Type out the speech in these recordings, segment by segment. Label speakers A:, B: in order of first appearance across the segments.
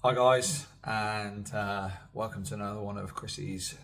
A: Hi guys, and welcome to another one of Chrissy's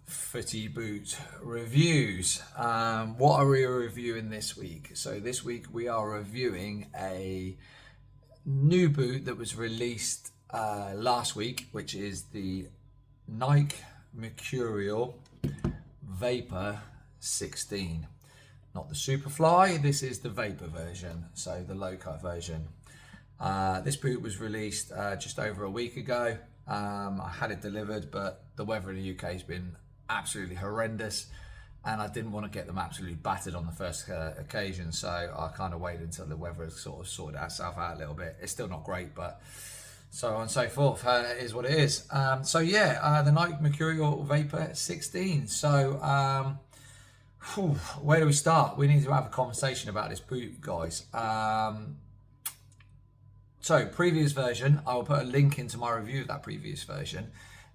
A: footy boot reviews. What are we reviewing this week? So this week we are reviewing a new boot that was released last week, which is the Nike Mercurial Vapor 16. Not the Superfly, this is the Vapor version, so the low cut version. This boot was released just over a week ago. I had it delivered, but the weather in the UK has been absolutely horrendous, and I didn't want to get them absolutely battered on the first occasion, so I kind of waited until the weather sort of sorted itself out a little bit. It's still not great, but so on and so forth. It is what it is. The Nike Mercurial Vapor 16. Where do we start? We need to have a conversation about this boot, guys. So previous version, I will put a link into my review of that previous version.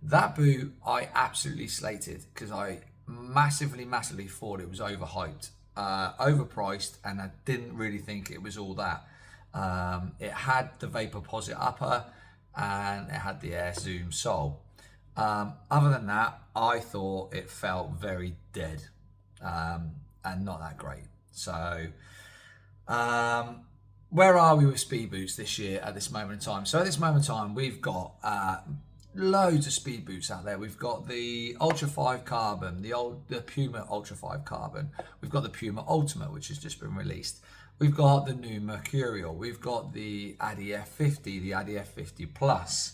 A: That boot I absolutely slated because I massively thought it was overhyped, overpriced, and I didn't really think it was all that. It had the Vapor Posit upper and it had the Air Zoom sole. Other than that, I thought it felt very dead and not that great. Where are we with speed boots this year at this moment in time? So at this moment in time, we've got loads of speed boots out there. We've got the Ultra 5 Carbon, the Puma Ultra 5 Carbon. We've got the Puma Ultimate, which has just been released. We've got the new Mercurial. We've got the Adi F50, the Adi F50 Plus.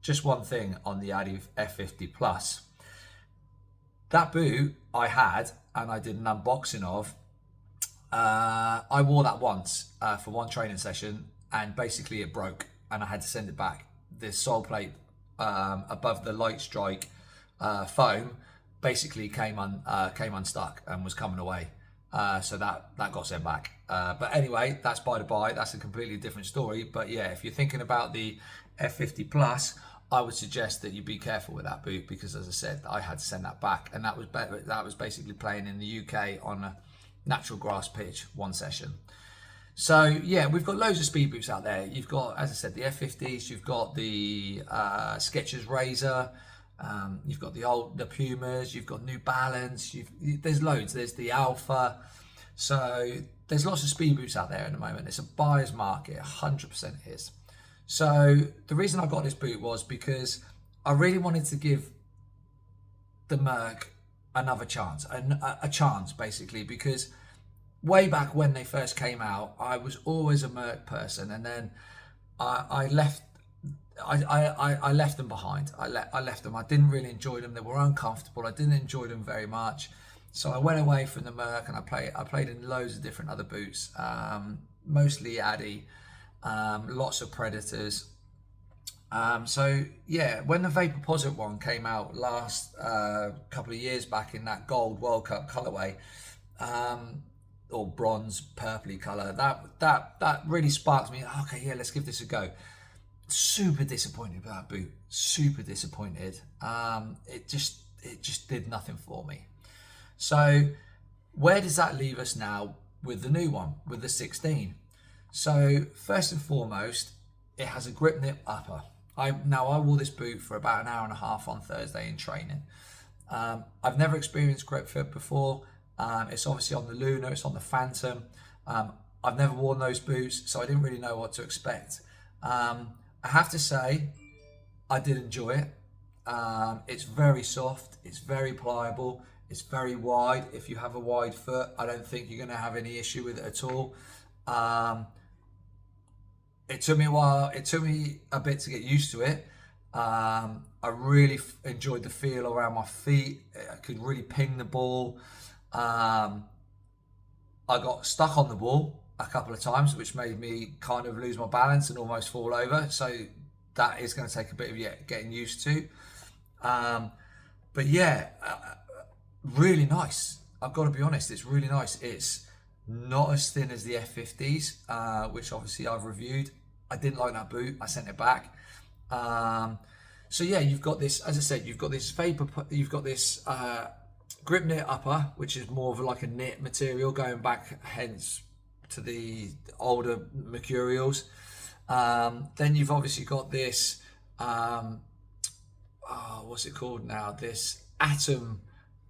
A: Just one thing on the Adi F50 Plus. That boot I had and I did an unboxing of. I wore that once for one training session, and basically it broke and I had to send it back. The sole plate above the light strike foam basically came unstuck and was coming away, so that got sent back. But anyway, that's by the by. That's a completely different story. But yeah, if you're thinking about the F50 Plus, I would suggest that you be careful with that boot, because as I said, I had to send that back, and that was basically playing in the UK on a natural grass pitch, one session. So yeah, we've got loads of speed boots out there. You've got, as I said, the F50s, you've got the Skechers Razor, you've got the Pumas, you've got New Balance, there's loads, there's the Alpha. So there's lots of speed boots out there at the moment. It's a buyer's market, 100% is. So the reason I got this boot was because I really wanted to give the Merc another chance, a chance basically, because way back when they first came out, I was always a Merc person, and then I left them behind. I left them. I didn't really enjoy them. They were uncomfortable. I didn't enjoy them very much, so I went away from the Merc and I played in loads of different other boots, mostly Adi, lots of Predators. So yeah, when the Vapor Posit one came out last couple of years back in that gold World Cup colorway, or bronze purpley color, that really sparked me. Okay, yeah, let's give this a go. Super disappointed with that boot. Super disappointed. It just did nothing for me. So where does that leave us now with the new one, with the 16? So first and foremost, it has a grip nip upper. I wore this boot for about an hour and a half on Thursday in training. I've never experienced grip fit before. It's obviously on the Luna, it's on the Phantom. I've never worn those boots, so I didn't really know what to expect. I have to say, I did enjoy it. It's very soft, it's very pliable, it's very wide. If you have a wide foot, I don't think you're going to have any issue with it at all. It took me a while. It took me a bit to get used to it. I really enjoyed the feel around my feet. I could really ping the ball. I got stuck on the ball a couple of times, which made me kind of lose my balance and almost fall over. So that is going to take a bit of getting used to. But yeah, really nice. I've got to be honest, it's really nice. It's not as thin as the F50s, which obviously I've reviewed. I didn't like that boot. I sent it back. So yeah, you've got this, as I said, you've got this grip knit upper, which is more of like a knit material, going back hence to the older Mercurials. Then you've obviously got this, what's it called now? This Atom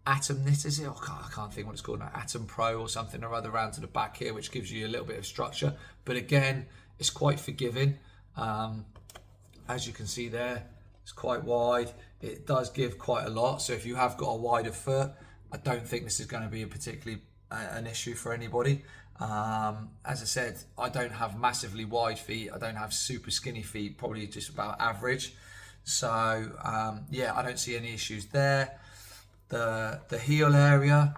A: Knit, is it? Oh, I can't think what it's called now. Atom Pro or something or other around to the back here, which gives you a little bit of structure. But again, it's quite forgiving. As you can see there, it's quite wide. It does give quite a lot. So if you have got a wider foot, I don't think this is going to be a particularly an issue for anybody. As I said, I don't have massively wide feet. I don't have super skinny feet, probably just about average. So yeah, I don't see any issues there. The heel area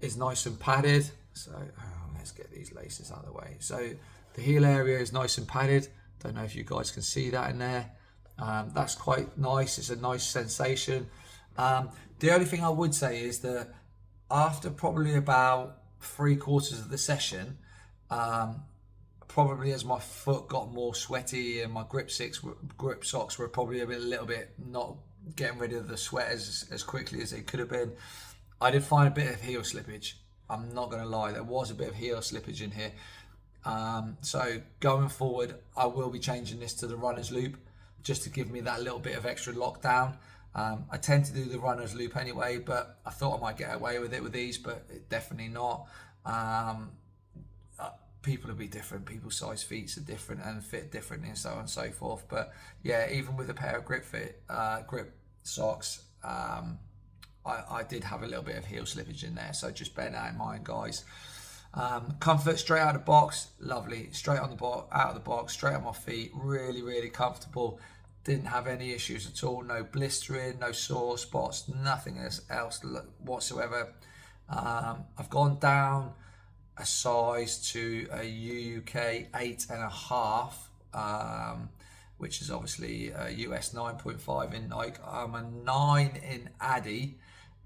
A: is nice and padded. So let's get these laces out of the way. So the heel area is nice and padded. Don't know if you guys can see that in there. That's quite nice. It's a nice sensation. The only thing I would say is that after probably about 3/4 of the session, probably as my foot got more sweaty and my grip socks were probably a little bit not getting rid of the sweat as quickly as they could have been, I did find a bit of heel slippage. I'm not going to lie, there was a bit of heel slippage in here. So going forward, I will be changing this to the runner's loop just to give me that little bit of extra lockdown. I tend to do the runner's loop anyway, but I thought I might get away with it with these, but definitely not. People will be different, people's size feet are different and fit differently and so on and so forth. But yeah, even with a pair of grip socks, I did have a little bit of heel slippage in there, so just bear that in mind, guys. Comfort straight out of the box, lovely. Straight on the box, out of the box, straight on my feet, really comfortable. Didn't have any issues at all. No blistering, no sore spots, nothing else whatsoever. I've gone down a size to a UK 8.5, which is obviously a US 9.5 in Nike. I'm a 9 in Addy.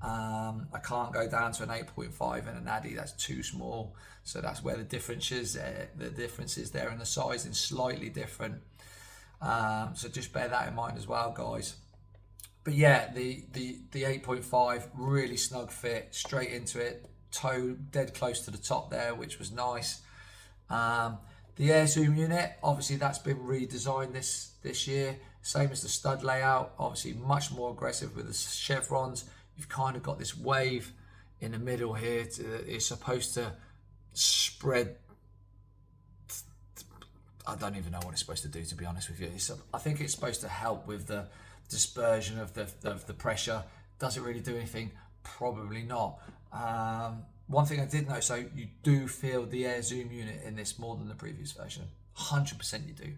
A: I can't go down to an 8.5 in an Addy, that's too small. So that's where the difference is there. The difference is there, and the sizing is slightly different. So just bear that in mind as well, guys. But yeah, the 8.5, really snug fit, straight into it, toe dead close to the top there, which was nice. The air zoom unit, obviously that's been redesigned this year, same as the stud layout, obviously much more aggressive with the chevrons. You've kind of got this wave in the middle here. It's supposed to spread. I don't even know what it's supposed to do, to be honest with you. I think it's supposed to help with the dispersion of the pressure. Does it really do anything? Probably not. One thing I did know, so you do feel the air zoom unit in this more than the previous version. 100% you do.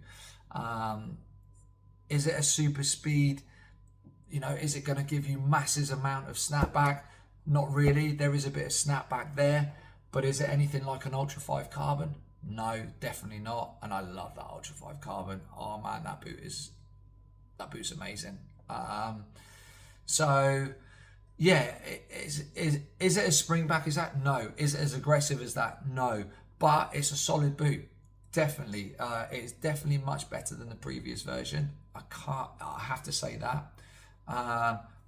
A: Is it a super speed? You know, is it going to give you massive amount of snapback? Not really. There is a bit of snapback there, but is it anything like an Ultra 5 Carbon? No, definitely not. And I love that Ultra 5 Carbon. Oh man, that boot's amazing. So yeah, is it a springback? Is that? No. Is it as aggressive as that? No. But it's a solid boot. Definitely. It's definitely much better than the previous version. I have to say that.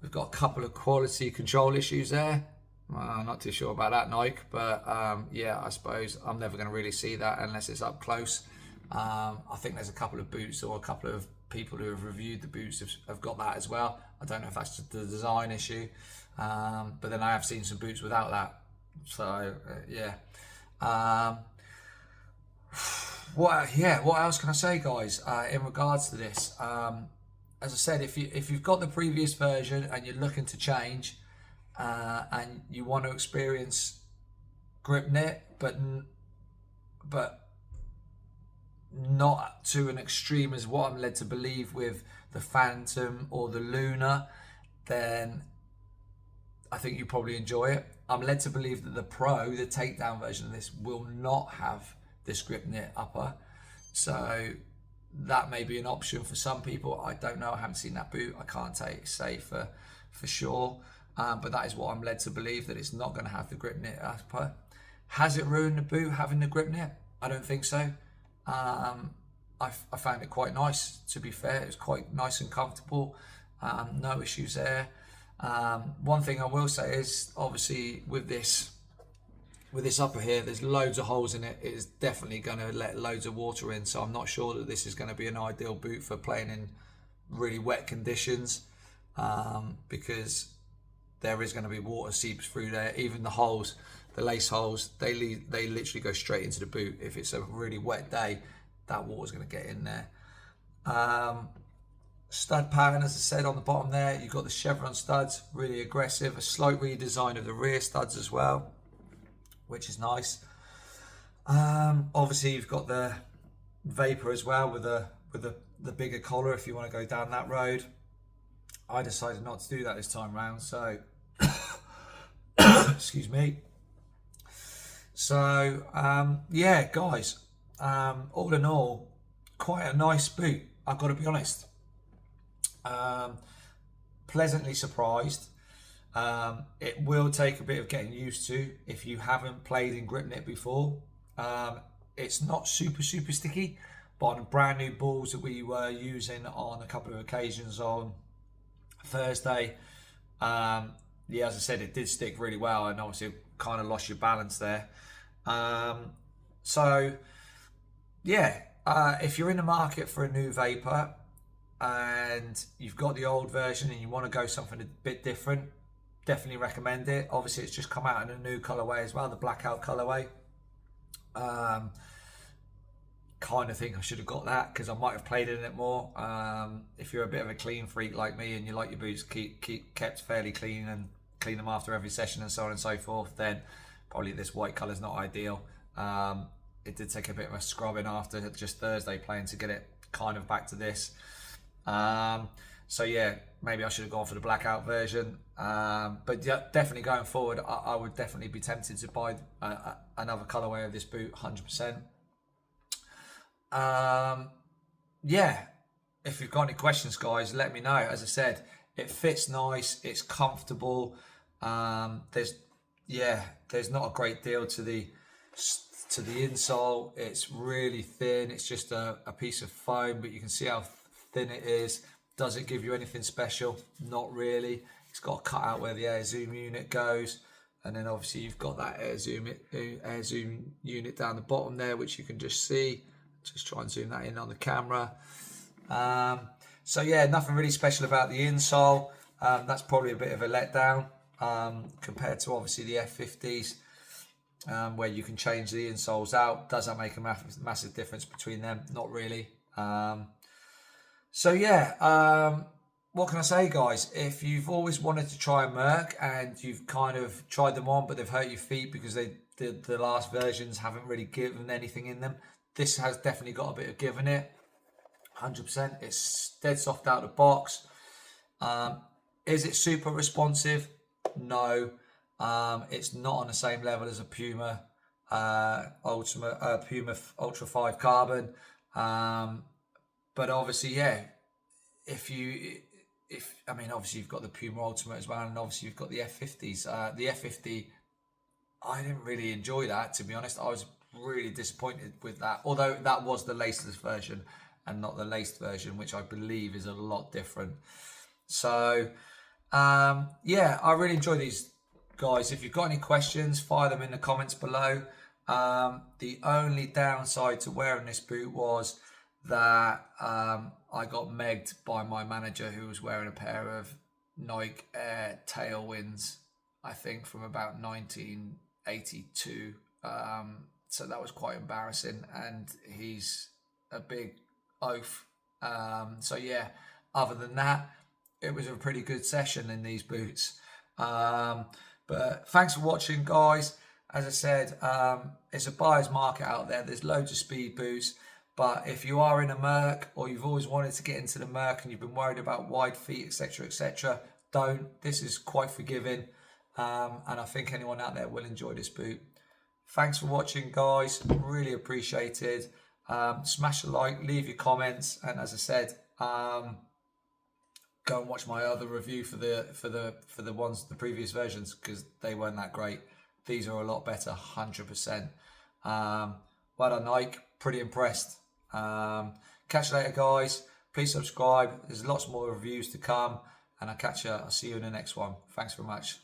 A: We've got a couple of quality control issues there. I'm not too sure about that, Nike, but yeah, I suppose I'm never going to really see that unless it's up close. I think there's a couple of boots or a couple of people who have reviewed the boots have got that as well. I don't know if that's just the design issue, but then I have seen some boots without that. So yeah. What else can I say, guys, in regards to this? As I said, if you've got the previous version and you're looking to change, and you want to experience grip knit, but not to an extreme as what I'm led to believe with the Phantom or the Luna, then I think you probably enjoy it. I'm led to believe that the Pro, the takedown version of this, will not have this grip knit upper, so that may be an option for some people. I don't know, I haven't seen that boot, I can't say for sure, but that is what I'm led to believe, that it's not going to have the grip knit upper. Has it ruined the boot having the grip knit? I don't think so. I found it quite nice, to be fair. It was quite nice and comfortable. No issues there. One thing I will say is, obviously with this with this upper here, there's loads of holes in it. It is definitely going to let loads of water in, so I'm not sure that this is going to be an ideal boot for playing in really wet conditions, because there is going to be water seeps through there. Even the holes, the lace holes, they literally go straight into the boot. If it's a really wet day, that water's going to get in there. Stud pattern, as I said, on the bottom there, you've got the chevron studs, really aggressive. A slight redesign of the rear studs as well, which is nice. Obviously, you've got the Vapor as well with the bigger collar if you want to go down that road. I decided not to do that this time round, so excuse me. So yeah, guys, all in all, quite a nice boot, I've got to be honest. Pleasantly surprised. It will take a bit of getting used to if you haven't played in grip knit before. It's not super sticky, but on brand new balls that we were using on a couple of occasions on Thursday, yeah, as I said, it did stick really well, and obviously kind of lost your balance there. So yeah, if you're in the market for a new Vapor and you've got the old version and you want to go something a bit different, definitely recommend it. Obviously, it's just come out in a new colorway as well, the blackout colorway. Kind of think I should have got that because I might have played in it more. If you're a bit of a clean freak like me and you like your boots kept fairly clean and clean them after every session and so on and so forth, then probably this white color is not ideal. It did take a bit of a scrubbing after just Thursday playing to get it kind of back to this. So yeah, maybe I should have gone for the blackout version. But yeah, definitely going forward, I would definitely be tempted to buy another colorway of this boot, 100%. Yeah, if you've got any questions, guys, let me know. As I said, it fits nice, it's comfortable. There's not a great deal to the insole. It's really thin. It's just a piece of foam, but you can see how thin it is. Does it give you anything special? Not really. It's got a cutout where the air zoom unit goes, and then obviously you've got that air zoom unit down the bottom there, which you can just see. Just try and zoom that in on the camera. So yeah, nothing really special about the insole. That's probably a bit of a letdown compared to obviously the F50s, where you can change the insoles out. Does that make a massive difference between them? Not really. So yeah, what can I say, guys? If you've always wanted to try a Merc and you've kind of tried them on, but they've hurt your feet because the last versions haven't really given anything in them, this has definitely got a bit of give in it. 100%. It's dead soft out of the box. Is it super responsive? No. It's not on the same level as a Puma Puma Ultra 5 Carbon. But obviously, yeah, obviously you've got the Puma Ultimate as well, and obviously you've got the F50s. The F50, I didn't really enjoy that, to be honest. I was really disappointed with that, although that was the laceless version and not the laced version, which I believe is a lot different. So, yeah, I really enjoy these, guys. If you've got any questions, fire them in the comments below. The only downside to wearing this boot was that I got megged by my manager, who was wearing a pair of Nike Air Tailwinds, I think from about 1982. So that was quite embarrassing, and he's a big oaf. So yeah, other than that, it was a pretty good session in these boots. But thanks for watching, guys. As I said, it's a buyer's market out there. There's loads of speed boots. But if you are in a Merc, or you've always wanted to get into the Merc and you've been worried about wide feet, etc., don't. This is quite forgiving. And I think anyone out there will enjoy this boot. Thanks for watching, guys. Really appreciated. Smash a like, leave your comments, and as I said, go and watch my other review for the previous versions, because they weren't that great. These are a lot better, 100%. Well done, Nike. Pretty impressed. Catch you later, guys. Please subscribe. There's lots more reviews to come, and I'll see you in the next one. Thanks very much.